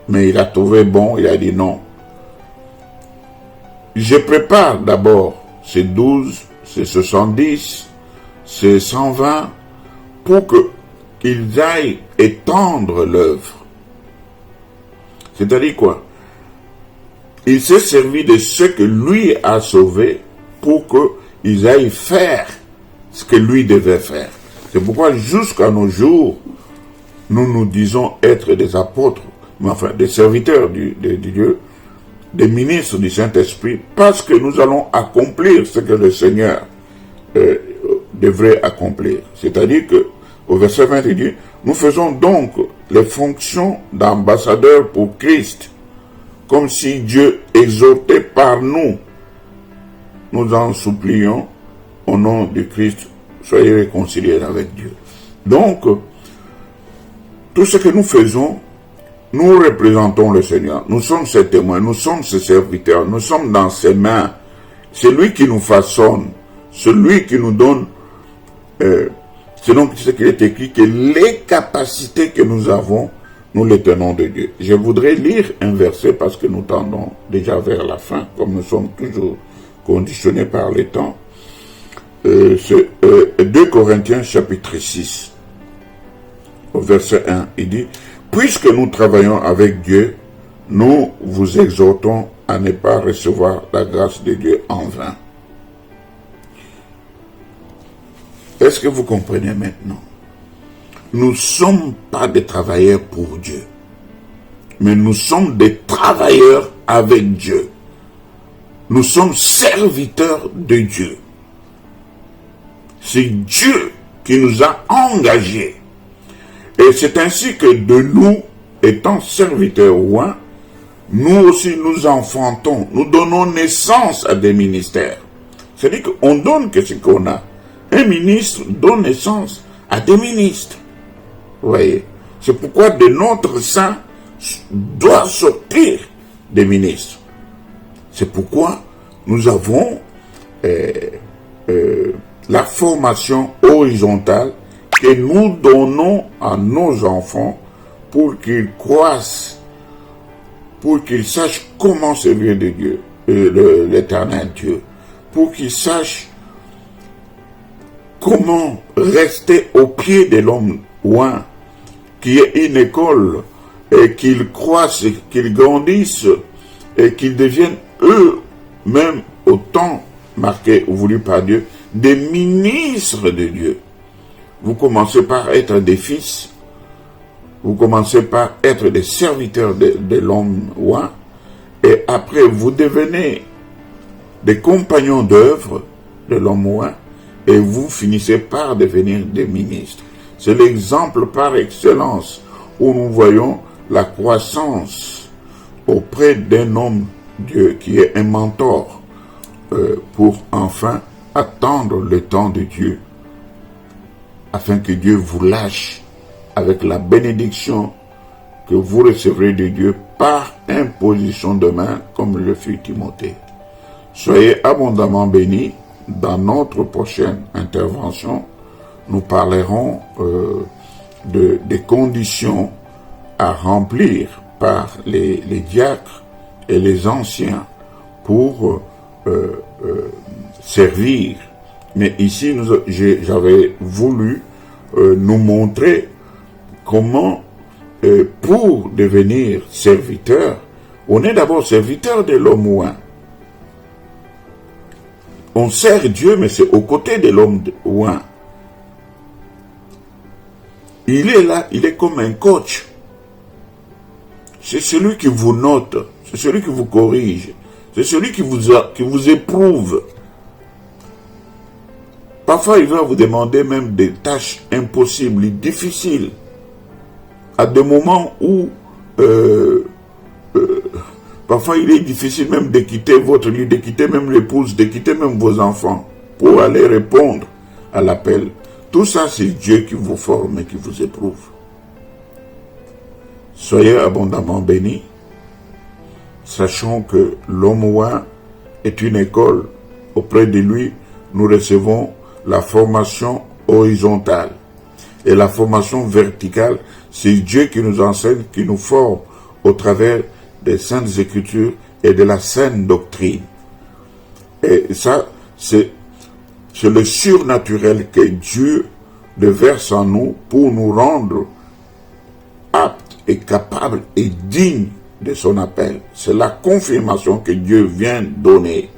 Mais il a trouvé bon, il a dit non. Je prépare d'abord ces 12, ces 70, ces 120, pour qu'ils aillent étendre l'œuvre. C'est-à-dire quoi? Il s'est servi de ce que lui a sauvé pour qu'ils aillent faire ce que lui devait faire. C'est pourquoi jusqu'à nos jours, nous nous disons être des apôtres, mais enfin des serviteurs de Dieu, des ministres du Saint-Esprit, parce que nous allons accomplir ce que le Seigneur devrait accomplir. C'est-à-dire que, au verset 20, il dit, nous faisons donc les fonctions d'ambassadeurs pour Christ, comme si Dieu exhortait par nous. Nous en supplions au nom du Christ, soyez réconciliés avec Dieu. Donc, tout ce que nous faisons, nous représentons le Seigneur. Nous sommes ses témoins, nous sommes ses serviteurs, nous sommes dans ses mains. C'est lui qui nous façonne, c'est lui qui nous donne, c'est donc ce qu'il est écrit, que les capacités que nous avons, nous les tenons de Dieu. Je voudrais lire un verset parce que nous tendons déjà vers la fin, comme nous sommes toujours conditionnés par les temps. 2 Corinthiens chapitre 6, au verset 1, il dit, puisque nous travaillons avec Dieu, nous vous exhortons à ne pas recevoir la grâce de Dieu en vain. Est-ce que vous comprenez maintenant? Nous ne sommes pas des travailleurs pour Dieu, mais nous sommes des travailleurs avec Dieu. Nous sommes serviteurs de Dieu. C'est Dieu qui nous a engagés. Et c'est ainsi que de nous, étant serviteurs oints, nous aussi nous enfantons, nous donnons naissance à des ministères. C'est-à-dire qu'on donne que ce qu'on a. Un ministre donne naissance à des ministres. Vous voyez, c'est pourquoi de notre sein doit sortir des ministres. C'est pourquoi nous avons la formation horizontale que nous donnons à nos enfants pour qu'ils croissent, pour qu'ils sachent comment servir de Dieu, l'éternel Dieu, pour qu'ils sachent comment rester au pied de l'homme oint, qui est une école, et qu'ils croissent, qu'ils grandissent, et qu'ils deviennent eux-mêmes, au temps marqué ou voulu par Dieu, des ministres de Dieu. Vous commencez par être des fils, vous commencez par être des serviteurs de l'homme oint, et après vous devenez des compagnons d'œuvre de l'homme oint, et vous finissez par devenir des ministres. C'est l'exemple par excellence où nous voyons la croissance auprès d'un homme Dieu qui est un mentor pour enfin attendre le temps de Dieu afin que Dieu vous lâche avec la bénédiction que vous recevrez de Dieu par imposition de main, comme le fut Timothée. Soyez abondamment bénis. Dans notre prochaine intervention, nous parlerons des conditions à remplir par les diacres et les anciens pour servir. Mais ici, j'avais voulu nous montrer comment, pour devenir serviteur, on est d'abord serviteur de l'homme ouin. On sert Dieu, mais c'est aux côtés de l'homme ouin. Il est là, il est comme un coach. C'est celui qui vous note, c'est celui qui vous corrige, c'est celui qui vous éprouve. Parfois, il va vous demander même des tâches impossibles, difficiles, à des moments où parfois il est difficile même de quitter votre lit, de quitter même l'épouse, de quitter même vos enfants pour aller répondre à l'appel. Tout ça, c'est Dieu qui vous forme et qui vous éprouve. Soyez abondamment bénis. Sachons que l'homme ouin est une école. Auprès de lui, nous recevons la formation horizontale. Et la formation verticale, c'est Dieu qui nous enseigne, qui nous forme au travers des Saintes Écritures et de la saine doctrine. Et ça, c'est le surnaturel que Dieu déverse en nous pour nous rendre aptes et capables et dignes de son appel. C'est la confirmation que Dieu vient donner.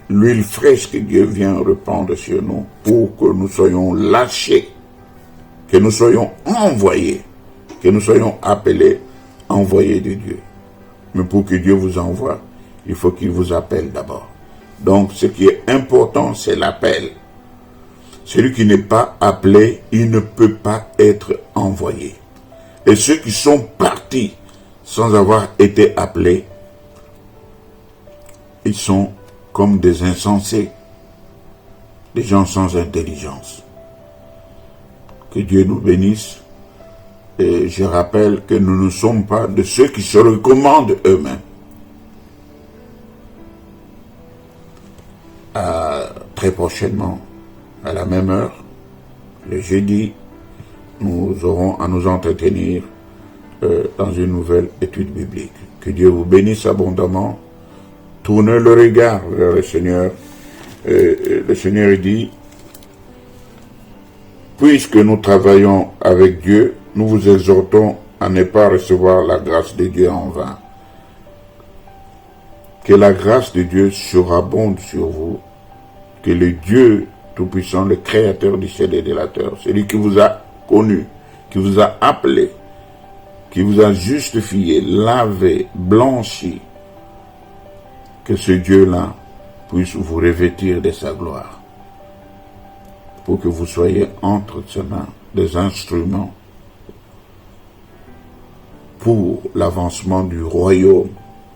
L'huile fraîche que Dieu vient répandre sur nous pour que nous soyons lâchés, que nous soyons envoyés, que nous soyons appelés envoyés de Dieu. Mais pour que Dieu vous envoie, il faut qu'il vous appelle d'abord. Donc ce qui est important, c'est l'appel. Celui qui n'est pas appelé, il ne peut pas être envoyé. Et ceux qui sont partis sans avoir été appelés, ils sont comme des insensés, des gens sans intelligence. Que Dieu nous bénisse. Et je rappelle que nous ne sommes pas de ceux qui se recommandent eux-mêmes. Très prochainement, à la même heure, le jeudi, nous aurons à nous entretenir dans une nouvelle étude biblique. Que Dieu vous bénisse abondamment. Tournez le regard vers le Seigneur. Le Seigneur dit, puisque nous travaillons avec Dieu, nous vous exhortons à ne pas recevoir la grâce de Dieu en vain. Que la grâce de Dieu surabonde sur vous. Que le Dieu Tout-Puissant, le Créateur du ciel et de la terre, celui qui vous a connu, qui vous a appelé, qui vous a justifié, lavé, blanchi, que ce Dieu-là puisse vous revêtir de sa gloire, pour que vous soyez entre ses mains des instruments pour l'avancement du royaume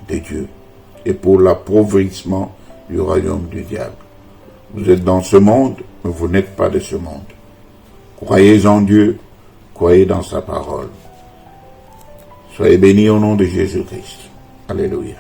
de Dieu et pour l'appauvrissement du royaume du diable. Vous êtes dans ce monde, mais vous n'êtes pas de ce monde. Croyez en Dieu, croyez dans sa parole. Soyez bénis au nom de Jésus-Christ. Alléluia.